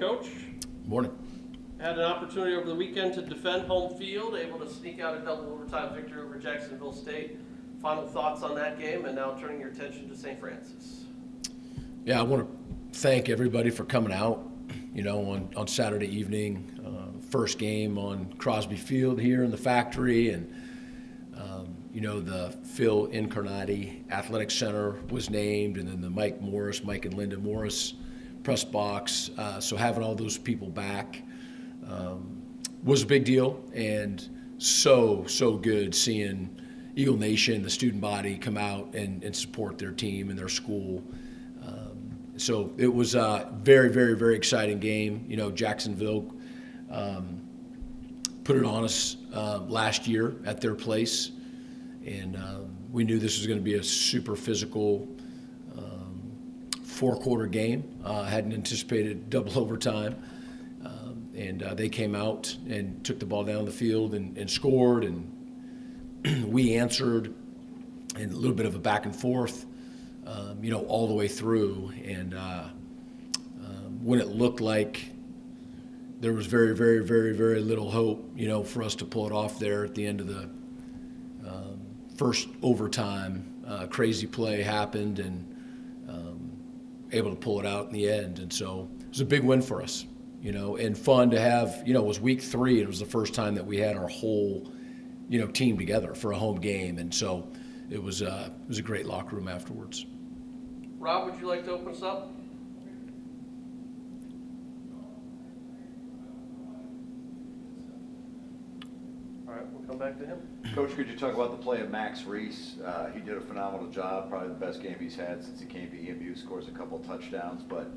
Coach. Morning. Had an opportunity over the weekend to defend home field, able to sneak out a double overtime victory over Jacksonville State. Final thoughts on that game, and now turning your attention to St. Francis. Yeah, I want to thank everybody for coming out, on Saturday evening. First game on Crosby Field here in the factory, and the Phil Incarnati Athletic Center was named, and then the Mike and Linda Morris press box. So having all those people back was a big deal, and so good seeing Eagle Nation, the student body, come out and support their team and their school. So it was a very, very, very exciting game. Jacksonville put it on us last year at their place, and we knew this was going to be a super physical four-quarter game. Hadn't anticipated double overtime, and they came out and took the ball down the field and scored, and we answered, and a little bit of a back and forth, all the way through. And when it looked like there was very, very, very, very little hope, for us to pull it off there at the end of the first overtime, crazy play happened, and able to pull it out in the end. And so it was a big win for us, and fun to have. It was week 3. It was the first time that we had our whole, team together for a home game, and so it was a great locker room afterwards. Rob, would you like to open us up? All right, we'll come back to him. Coach, could you talk about the play of Max Reese? He did a phenomenal job, probably the best game he's had since he came to EMU, scores a couple touchdowns, but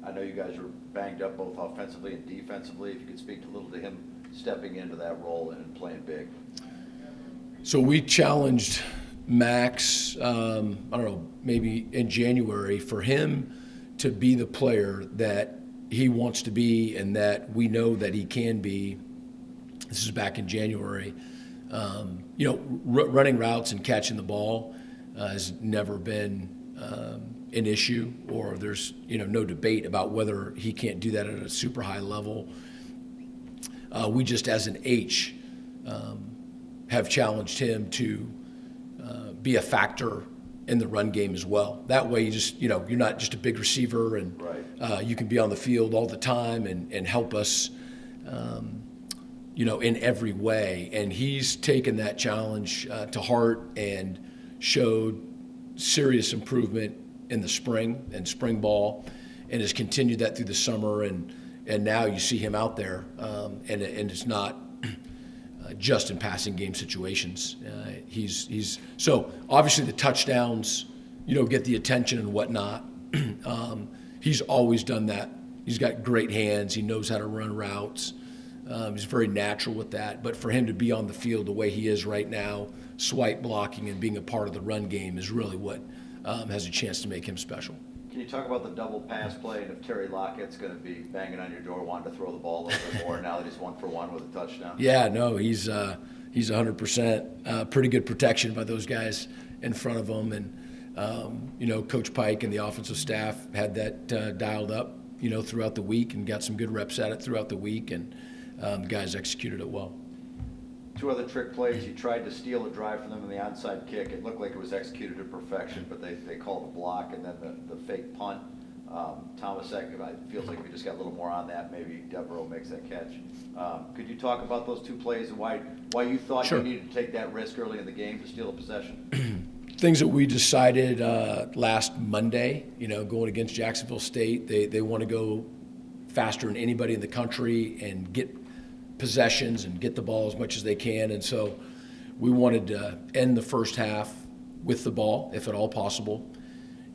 I know you guys were banged up both offensively and defensively. If you could speak a little to him stepping into that role and playing big. So we challenged Max, maybe in January, for him to be the player that he wants to be and that we know that he can be. This is back in January. Running routes and catching the ball has never been an issue, or there's no debate about whether he can't do that at a super high level. We just, as an H, have challenged him to be a factor in the run game as well. That way, you just you're not just a big receiver, and right. You can be on the field all the time and help us, in every way. And he's taken that challenge to heart and showed serious improvement in the spring and spring ball, and has continued that through the summer. And now you see him out there, and it's not just in passing game situations. He's so obviously the touchdowns, get the attention and whatnot. He's always done that. He's got great hands. He knows how to run routes. He's very natural with that. But for him to be on the field the way he is right now, swipe blocking and being a part of the run game, is really what has a chance to make him special. Can you talk about the double pass play, and if Terry Lockett's going to be banging on your door wanting to throw the ball a little bit more now that he's 1-for-1 with a touchdown? Yeah, no, he's 100%. Pretty good protection by those guys in front of him, and Coach Pike and the offensive staff had that dialed up, throughout the week, and got some good reps at it throughout the week, and the guys executed it well. 2 other trick plays. He tried to steal a drive from them in the onside kick. It looked like it was executed to perfection, but they called the block, and then the fake punt. Thomas, it feels like we just got a little more on that. Maybe Devereaux makes that catch. Could you talk about those 2 plays and why you thought Sure. you needed to take that risk early in the game to steal a possession? Things that we decided last Monday, going against Jacksonville State. They want to go faster than anybody in the country and get possessions and get the ball as much as they can. And so we wanted to end the first half with the ball, if at all possible.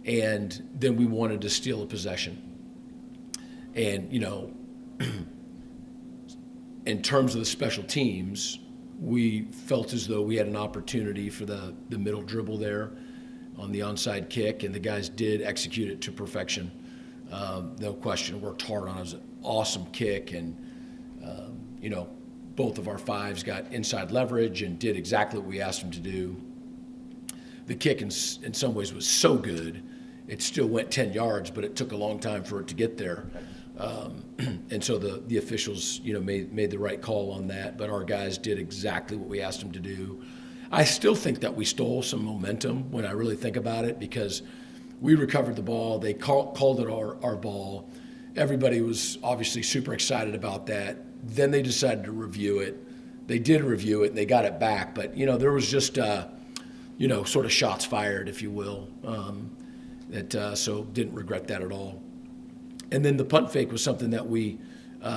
And then we wanted to steal a possession. And, in terms of the special teams, we felt as though we had an opportunity for the middle dribble there on the onside kick, and the guys did execute it to perfection. No question, worked hard on it. It was an awesome kick, and both of our 5s got inside leverage and did exactly what we asked them to do. The kick in some ways was so good, it still went 10 yards, but it took a long time for it to get there. And so the officials, made the right call on that, but our guys did exactly what we asked them to do. I still think that we stole some momentum when I really think about it, because we recovered the ball. They called it our ball. Everybody was obviously super excited about that. Then they decided to review it. They did review it, and they got it back. But, there was just, sort of shots fired, if you will. So didn't regret that at all. And then the punt fake was something that we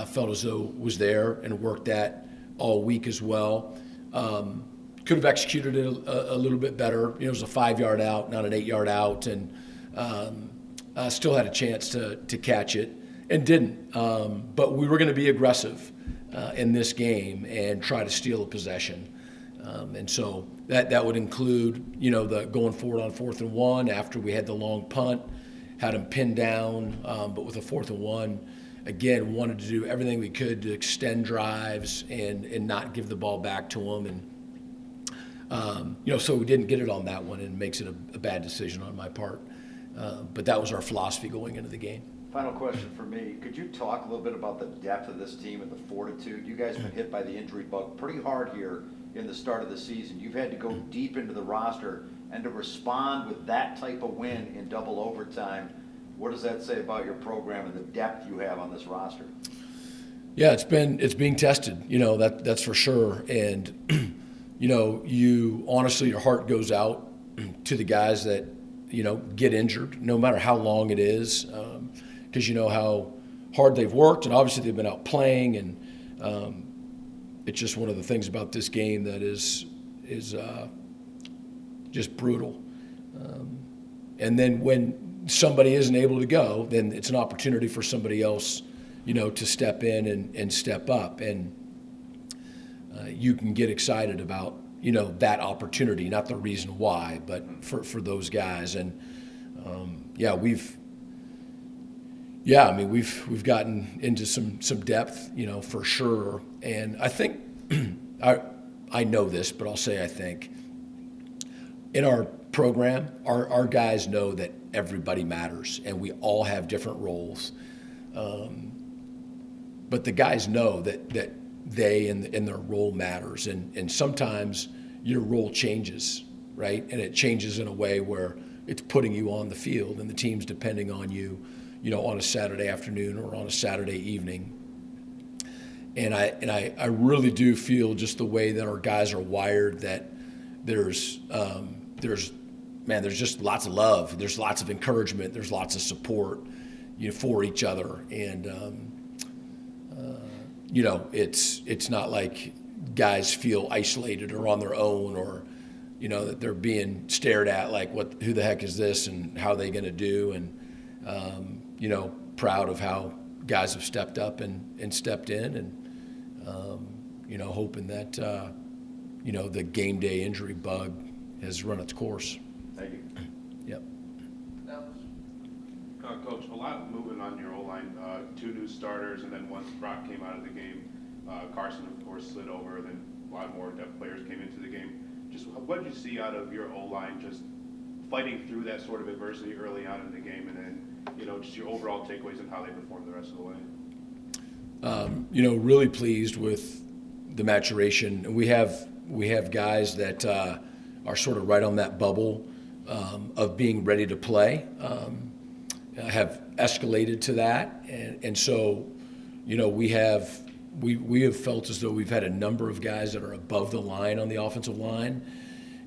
felt as though was there and worked at all week as well. Could have executed it a little bit better. It was a 5-yard out, not an 8-yard out, and still had a chance to catch it and didn't. But we were going to be aggressive in this game and try to steal a possession. And so that would include, the going forward on 4th and 1 after we had the long punt, had them pinned down, but with a 4th and 1, again, wanted to do everything we could to extend drives and not give the ball back to them. And, so we didn't get it on that one, and it makes it a bad decision on my part. But that was our philosophy going into the game. Final question for me. Could you talk a little bit about the depth of this team and the fortitude? You guys have been hit by the injury bug pretty hard here in the start of the season. You've had to go deep into the roster, and to respond with that type of win in double overtime, what does that say about your program and the depth you have on this roster? Yeah, it's being tested, that's for sure. And, you honestly, your heart goes out to the guys that, get injured, no matter how long it is, because you know how hard they've worked, and obviously they've been out playing, and it's just one of the things about this game that is just brutal. And then when somebody isn't able to go, then it's an opportunity for somebody else, to step in and step up. And you can get excited about, that opportunity, not the reason why, but for those guys. And we've gotten into some depth, for sure. And I think I know this, but I'll say I think in our program, our guys know that everybody matters, and we all have different roles. But the guys know that they and their role matters, and sometimes your role changes, right? And it changes in a way where it's putting you on the field, and the team's depending on you, on a Saturday afternoon or on a Saturday evening. And I really do feel just the way that our guys are wired, that there's just lots of love. There's lots of encouragement. There's lots of support, for each other. And, it's not like guys feel isolated or on their own, or, that they're being stared at like, who the heck is this and how are they going to do? And, proud of how guys have stepped up and stepped in, and, hoping that, the game day injury bug has run its course. Thank you. Yep. Coach, a lot moving on your O-line. 2 new starters, and then once Brock came out of the game, Carson, of course, slid over, then a lot more depth players came into the game. Just what did you see out of your O-line, just fighting through that sort of adversity early on in the game, and then, just your overall takeaways and how they performed the rest of the way? Really pleased with the maturation. And we have guys that are sort of right on that bubble of being ready to play, have escalated to that. And so, we have felt as though we've had a number of guys that are above the line on the offensive line.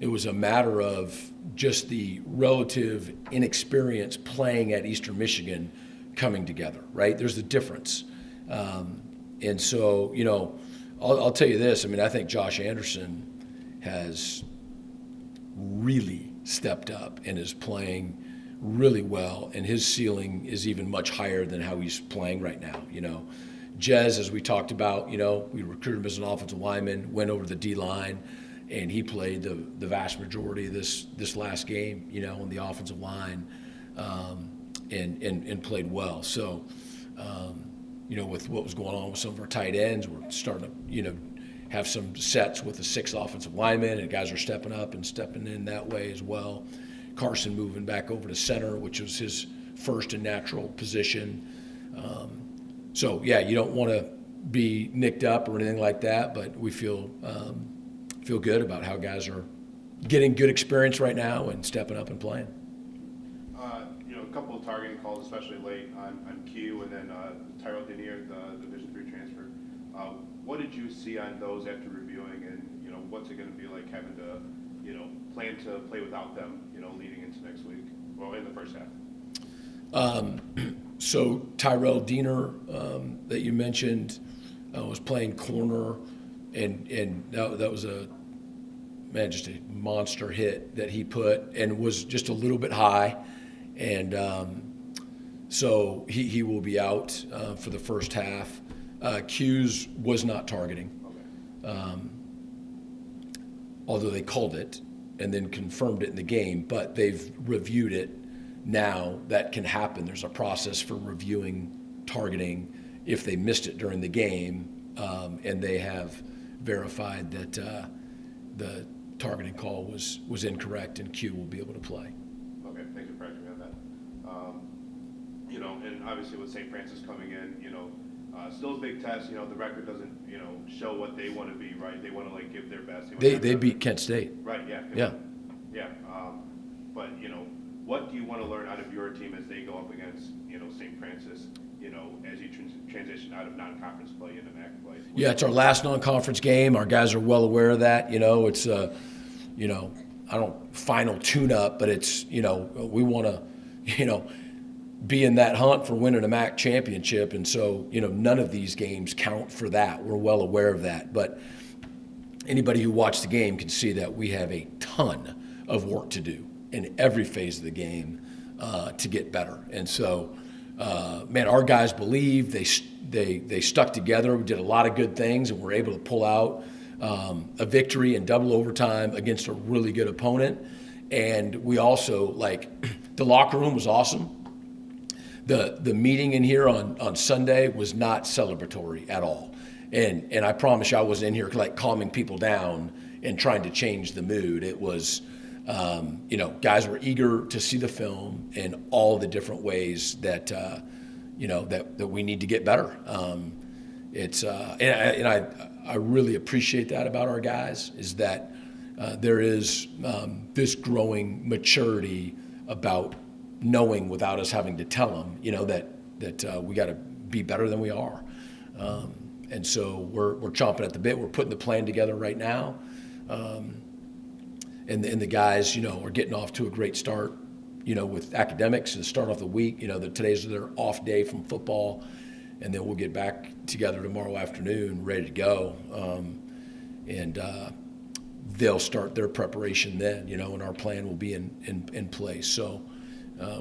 It was a matter of just the relative inexperience playing at Eastern Michigan coming together, right? There's a difference. And so, I'll tell you this. I mean, I think Josh Anderson has really stepped up and is playing really well, and his ceiling is even much higher than how he's playing right now. Jez, as we talked about, we recruited him as an offensive lineman, went over to the D-line, and he played the vast majority of this last game, on the offensive line, and played well. So, with what was going on with some of our tight ends, we're starting to, have some sets with the 6 offensive linemen, and guys are stepping up and stepping in that way as well. Carson moving back over to center, which was his first and natural position. So yeah, you don't want to be nicked up or anything like that, but we feel good about how guys are getting good experience right now and stepping up and playing. A couple of targeting calls, especially late on Q, and then Tyrell Denier, the Division III transfer. What did you see on those after reviewing, and what's it going to be like having to plan to play without them leading into next week? Well, in the first half. So Tyrell Diener that you mentioned was playing corner, and that was just a monster hit that he put, and was just a little bit high, and so he will be out for the first half. Q's was not targeting, although they called it and then confirmed it in the game, but they've reviewed it. Now that can happen. There's a process for reviewing targeting if they missed it during the game, and they have verified that the targeting call was incorrect, and Q will be able to play. Okay, thanks for correcting me on that. And obviously with St. Francis coming in, still a big test. The record doesn't, show what they want to be, right? They want to give their best. They beat Kent State. Right. Yeah. Yeah. Yeah. But what do you want to learn out of your team as they go up against, St. Francis, as you transition out of non-conference play into MAC play? Yeah, it's our last non-conference game. Our guys are well aware of that. It's I don't final tune-up, but it's we want to be in that hunt for winning a MAC championship, and so none of these games count for that. We're well aware of that, but anybody who watched the game can see that we have a ton of work to do in every phase of the game to get better. And so, our guys believe they stuck together. We did a lot of good things, and we're able to pull out a victory in double overtime against a really good opponent. And we also, the locker room was awesome. The meeting in here on Sunday was not celebratory at all. And I promise you, I wasn't in here calming people down and trying to change the mood. It was, guys were eager to see the film and all the different ways that, that we need to get better. I really appreciate that about our guys, is that there is this growing maturity about knowing without us having to tell them, that we got to be better than we are. And so we're chomping at the bit. We're putting the plan together right now. And the guys, are getting off to a great start, with academics and start off the week. Today's their off day from football, and then we'll get back together tomorrow afternoon, ready to go. And they'll start their preparation then, and our plan will be in place. So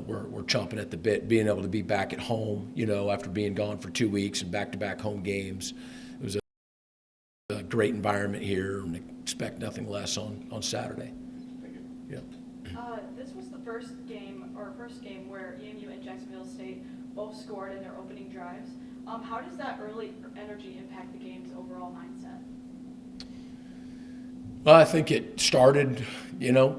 we're chomping at the bit, being able to be back at home, after being gone for 2 weeks and back-to-back home games. It was a great environment here, and expect nothing less on Saturday. Thank you. Yeah. This was the first game where EMU and Jacksonville State both scored in their opening drives. How does that early energy impact the game's overall mindset? Well, I think it started,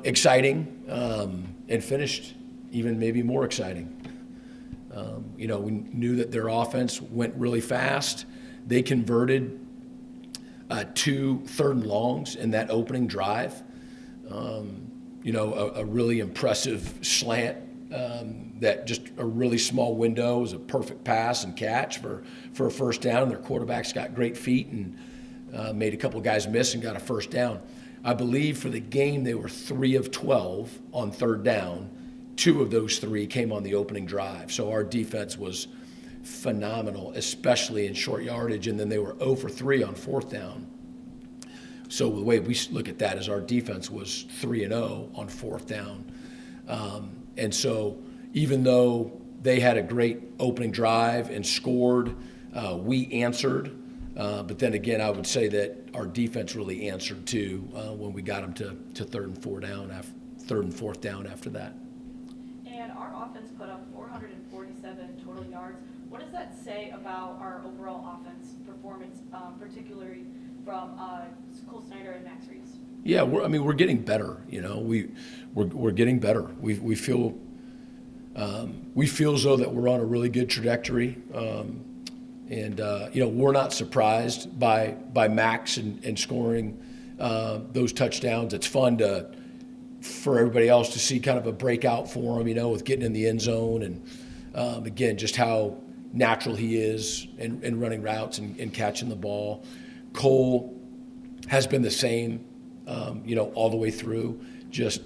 exciting, and finished even maybe more exciting. We knew that their offense went really fast. They converted 2 third and longs in that opening drive. A really impressive slant that just a really small window was a perfect pass and catch for a first down. Their quarterback's got great feet and made a couple of guys miss and got a first down. I believe for the game they were 3 of 12 on third down. 2 of those 3 came on the opening drive. So our defense was phenomenal, especially in short yardage, and then they were 0 for 3 on fourth down. So the way we look at that is our defense was 3-0 on fourth down. And so even though they had a great opening drive and scored, we answered. But then again, I would say that our defense really answered too when we got them to third and fourth down after that. And our offense put up 447 total yards. What does that say about our overall offense performance, particularly from Cole Snyder and Max Reese? Yeah, we're getting better. We're getting better. We feel as though that we're on a really good trajectory, And, we're not surprised by Max and scoring those touchdowns. It's fun for everybody else to see kind of a breakout for him, with getting in the end zone. And, again, just how natural he is in running routes and catching the ball. Cole has been the same, all the way through, just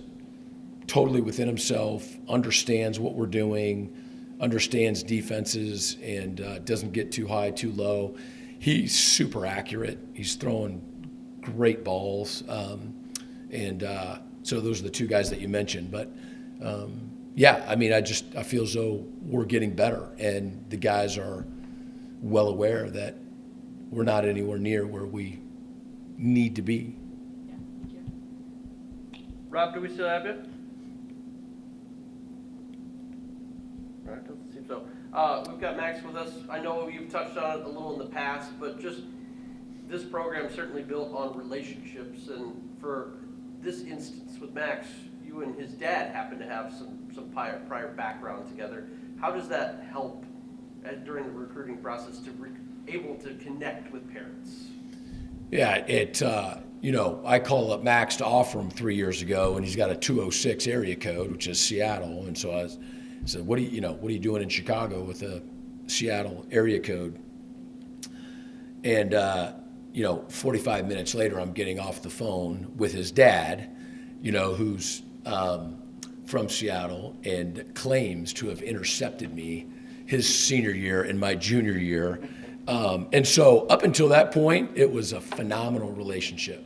totally within himself, understands what we're doing, understands defenses, and doesn't get too high, too low. He's super accurate. He's throwing great balls. So those are the two guys that you mentioned. But, I feel as though we're getting better, and the guys are well aware that we're not anywhere near where we need to be. Yeah, thank you. Rob, do we still have you? All right, doesn't seem so. We've got Max with us. I know you've touched on it a little in the past, but just this program certainly built on relationships. And for this instance with Max, you and his dad happen to have some prior background together. How does that help during the recruiting process to able to connect with parents? Yeah, I called up Max to offer him 3 years ago, and he's got a 206 area code, which is Seattle. And so I said, what are you doing in Chicago with a Seattle area code? And 45 minutes later, I'm getting off the phone with his dad, who's from Seattle and claims to have intercepted me his senior year and my junior year. And so up until that point, it was a phenomenal relationship.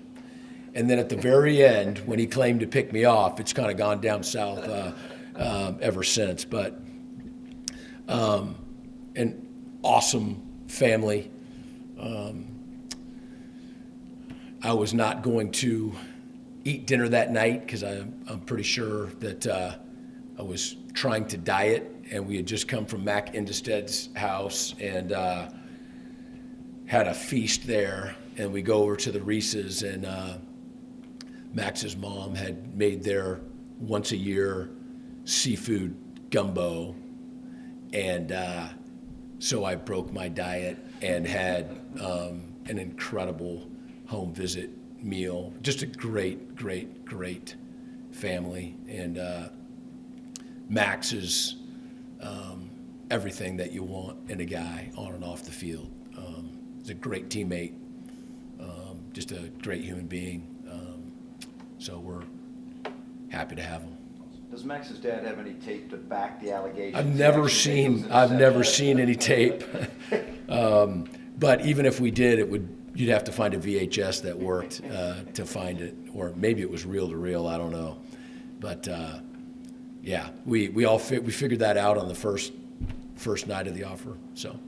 And then at the very end, when he claimed to pick me off, it's kind of gone down south ever since. But an awesome family. I was not going to eat dinner that night because I'm pretty sure that I was trying to diet, and we had just come from Mac Indestead's house and had a feast there. And we go over to the Reese's, and Max's mom had made their once a year seafood gumbo, and so I broke my diet and had an incredible home visit meal. Just a great family. And Max is everything that you want in a guy on and off the field. He's a great teammate, just a great human being. So we're happy to have him. Does Max's dad have any tape to back the allegations? I've never seen any tape. But even if we did, you'd have to find a VHS that worked to find it, or maybe it was reel to reel. I don't know. But we figured that out on the first night of the offer. So.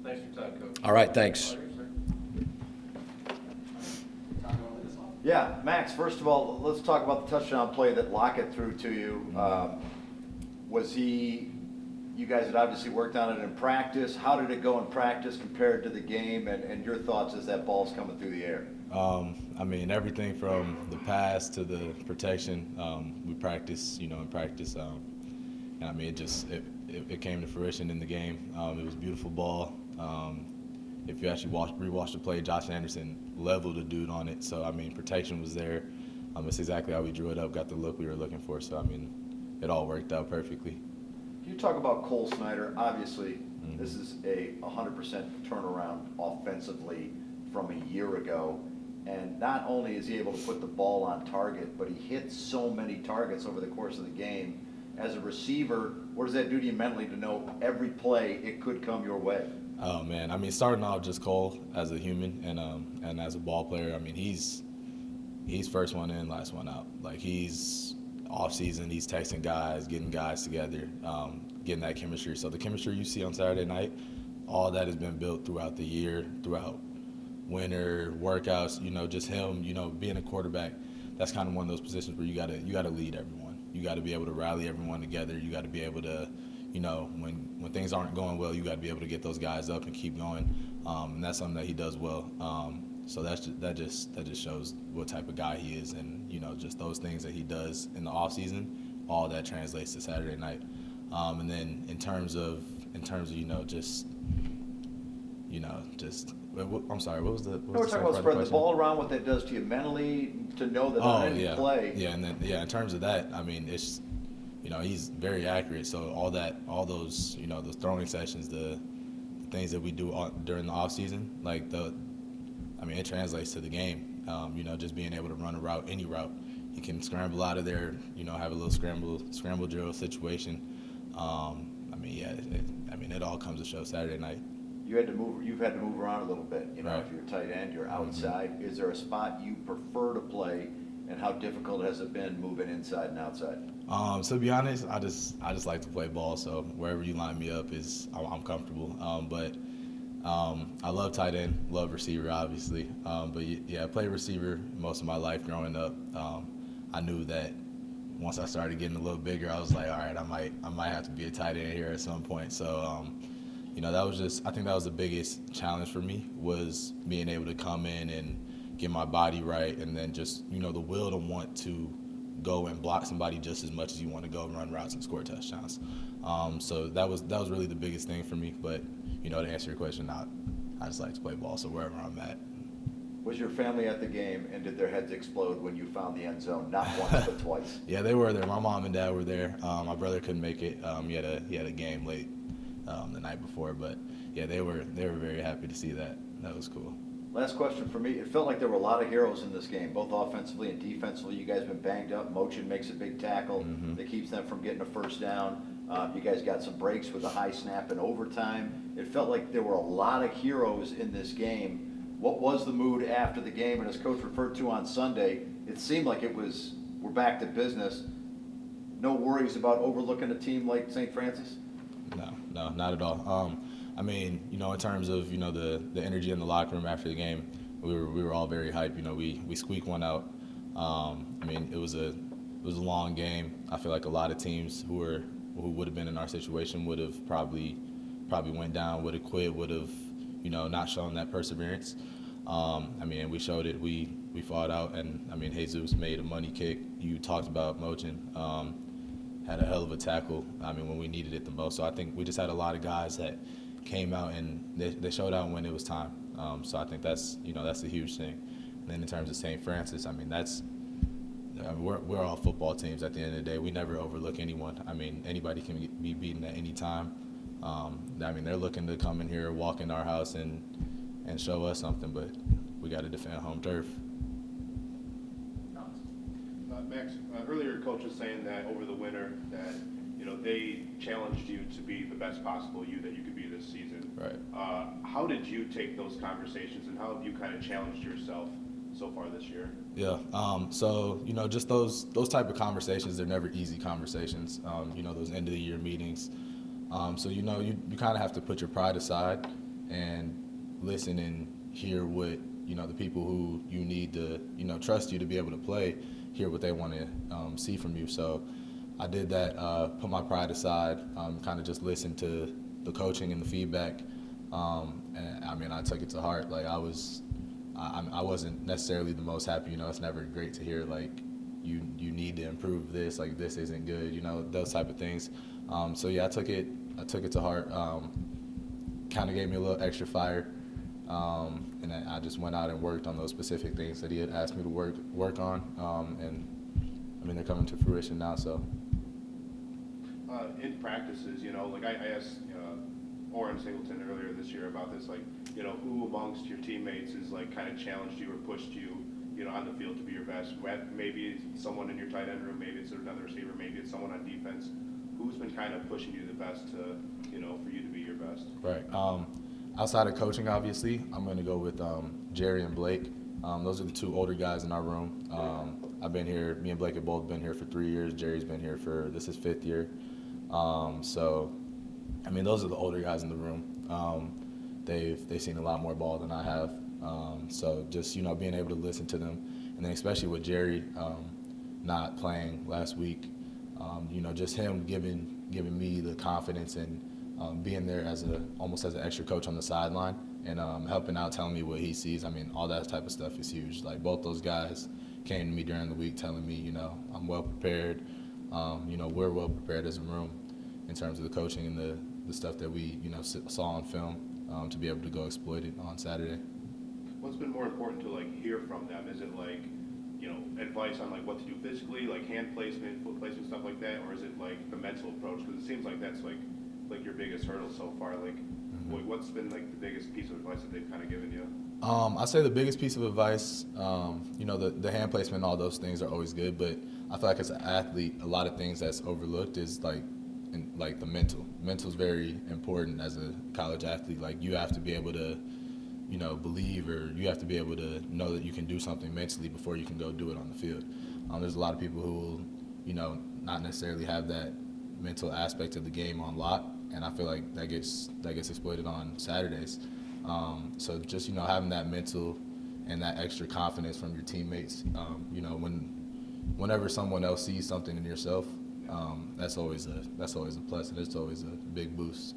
Thanks for your time, Coach. All right, thanks. Yeah, Max, first of all, let's talk about the touchdown play that Lockett threw to you. You guys had obviously worked on it in practice. How did it go in practice compared to the game, and your thoughts as that ball's coming through the air? Everything from the pass to the protection, we practice, in practice. It came to fruition in the game. It was a beautiful ball. If you actually rewatch the play, Josh Anderson leveled a dude on it. So, protection was there. It's exactly how we drew it up, got the look we were looking for. So, it all worked out perfectly. Can you talk about Cole Snyder? Obviously, this is a 100% turnaround offensively from a year ago. And not only is he able to put the ball on target, but he hits so many targets over the course of the game. As a receiver, what does that do to you mentally to know every play it could come your way? Oh, man. Starting out just Cole as a human and as a ball player, he's first one in, last one out. Like, he's off season, he's texting guys, getting guys together, getting that chemistry. So the chemistry you see on Saturday night, all that has been built throughout the year, throughout winter workouts. Just him. Being a quarterback, that's kind of one of those positions where you gotta lead everyone. You got to be able to rally everyone together. You got to be able to, when things aren't going well, you got to be able to get those guys up and keep going. And that's something that he does well. So that just shows what type of guy he is, and just those things that he does in the off season, all that translates to Saturday night. And then in terms of just just I'm sorry, what was the? What No, we're was the talking about second part of spreading the question? ball around, what that does to you mentally, to know that Oh on any yeah, play. yeah, and then in terms of that, I mean, it's he's very accurate. So all those those throwing sessions, the things that we do during the off season, like it translates to the game. Just being able to run a route, any route, you can scramble out of there. Have a little scramble drill situation. It all comes to show Saturday night. You've had to move around a little bit. Right. If you're tight end, you're outside. Is there a spot you prefer to play, and how difficult has it been moving inside and outside? To be honest, I just like to play ball. So wherever you line me up I'm comfortable. I love tight end, love receiver, obviously. But yeah, I played receiver most of my life growing up. I knew that once I started getting a little bigger, I was like, all right, I might have to be a tight end here at some point. So, I think that was the biggest challenge for me, was being able to come in and get my body right, and then just, the will to want to go and block somebody just as much as you want to go and run routes and score touchdowns. So that was really the biggest thing for me. But, to answer your question, I just like to play ball, so wherever I'm at. Was your family at the game, and did their heads explode when you found the end zone? Not once, but twice. Yeah, they were there. My mom and dad were there. My brother couldn't make it. He had a game late the night before, but yeah, they were very happy to see that. That was cool. Last question for me. It felt like there were a lot of heroes in this game, both offensively and defensively. You guys have been banged up. Mochin makes a big tackle that keeps them from getting a first down. You guys got some breaks with a high snap in overtime. It felt like there were a lot of heroes in this game. What was the mood after the game? And as Coach referred to on Sunday, it seemed like we're back to business. No worries about overlooking a team like St. Francis? No, not at all. In terms of, the energy in the locker room after the game, we were all very hyped. We squeaked one out. It was a long game. I feel like a lot of teams who would have been in our situation would have probably went down, would have quit, would have, not shown that perseverance. We showed it. We fought out, and Jesus made a money kick. You talked about Mochin. Had a hell of a tackle, when we needed it the most. So I think we just had a lot of guys that came out and they showed out when it was time. So I think that's a huge thing. And then in terms of St. Francis, we're all football teams at the end of the day. We never overlook anyone. Anybody can be beaten at any time. They're looking to come in here, walk in our house, and show us something, but we got to defend home turf. Max, earlier Coach was saying that over the winter that they challenged you to be the best possible you that you could be this season. Right. How did you take those conversations, and how have you kind of challenged yourself so far this year? Yeah. Just those type of conversations, they're never easy conversations. Those end of the year meetings. You kind of have to put your pride aside and listen and hear what the people who you need to trust you to be able to play, hear what they want to see from you. So I did that, put my pride aside, kind of just listen to the coaching and the feedback, and I took it to heart. Like I wasn't necessarily the most happy. It's never great to hear like you need to improve this, like this isn't good, those type of things. I took it to heart. Kind of gave me a little extra fire. And I just went out and worked on those specific things that he had asked me to work on, and they're coming to fruition now. So, in practices, I asked Oren Singleton earlier this year about this, who amongst your teammates is kind of challenged you or pushed you, on the field to be your best? Maybe it's someone in your tight end room, maybe it's another receiver, maybe it's someone on defense. Who's been kind of pushing you the best to, for you to be your best? Right. Outside of coaching, obviously, I'm going to go with Jerry and Blake. Those are the two older guys in our room. I've been here, me and Blake have both been here for 3 years. Jerry's been here this is 5th year. Those are the older guys in the room. They've seen a lot more ball than I have. So just, being able to listen to them. And then especially with Jerry not playing last week, just him giving me the confidence and being there almost as an extra coach on the sideline and helping out, telling me what he sees. All that type of stuff is huge. Like both those guys came to me during the week telling me, I'm well prepared. We're well prepared as a room in terms of the coaching and the stuff that we, saw on film. to be able to go exploit it on Saturday. What's been more important to like hear from them? Is it like, you know, advice on like what to do physically, like hand placement, foot placement, stuff like that, or is it like the mental approach? Because it seems like that's like your biggest hurdle so far. Like, what's been like the biggest piece of advice that they've kind of given you? I'd say the biggest piece of advice, you know, the hand placement and all those things are always good, but I feel like as an athlete, a lot of things that's overlooked is like the mental. Mental is very important as a college athlete. Like you have to be able to, you know, believe, or you have to be able to know that you can do something mentally before you can go do it on the field. There's a lot of people who will, you know, not necessarily have that mental aspect of the game on lock, and I feel like that gets exploited on Saturdays. So just, you know, having that mental and that extra confidence from your teammates, you know, whenever someone else sees something in yourself, that's always a plus, and it's always a big boost.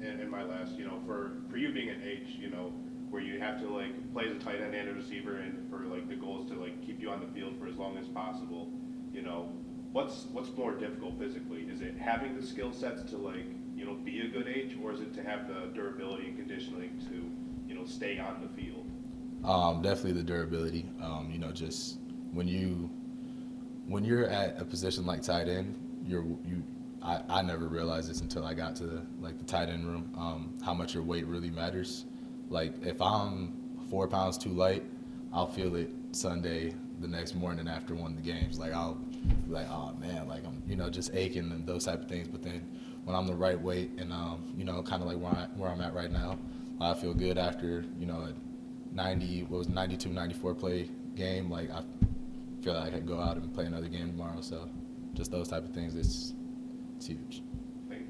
And my last, you know, for you being an H, you know, where you have to like play as a tight end and a receiver, and for like the goal is to like keep you on the field for as long as possible, you know, what's more difficult physically? Is it having the skill sets to like, you know, be a good H, or is it to have the durability and conditioning to, you know, stay on the field? Definitely the durability. You know, just when you're at a position like tight end, I never realized this until I got to the tight end room, how much your weight really matters. Like if I'm 4 pounds too light, I'll feel it Sunday the next morning after one of the games. Like I'll be like, oh man, like I'm, you know, just aching and those type of things. But then when I'm the right weight and you know, kind of like where I'm at right now, I feel good after, you know, a 92, 94 play game. Like I feel like I could go out and play another game tomorrow. So just those type of things, it's huge. Thank you.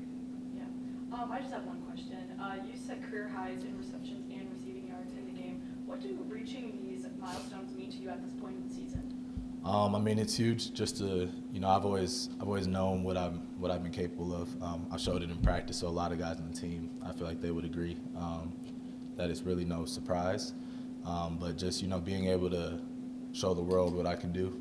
Yeah. I just have one question. You set career highs in receptions and receiving yards in the game. What do reaching these milestones mean to you at this point in the season? I mean, it's huge. Just to, you know, I've always known what I've been capable of. I showed it in practice, so a lot of guys on the team, I feel like they would agree that it's really no surprise. But just, you know, being able to show the world what I can do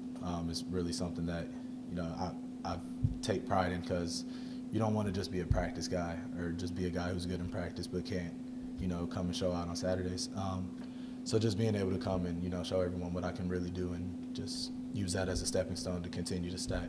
is really something that, you know, I take pride in, because you don't want to just be a practice guy or just be a guy who's good in practice but can't, you know, come and show out on Saturdays. So just being able to come and, you know, show everyone what I can really do and just use that as a stepping stone to continue to stack.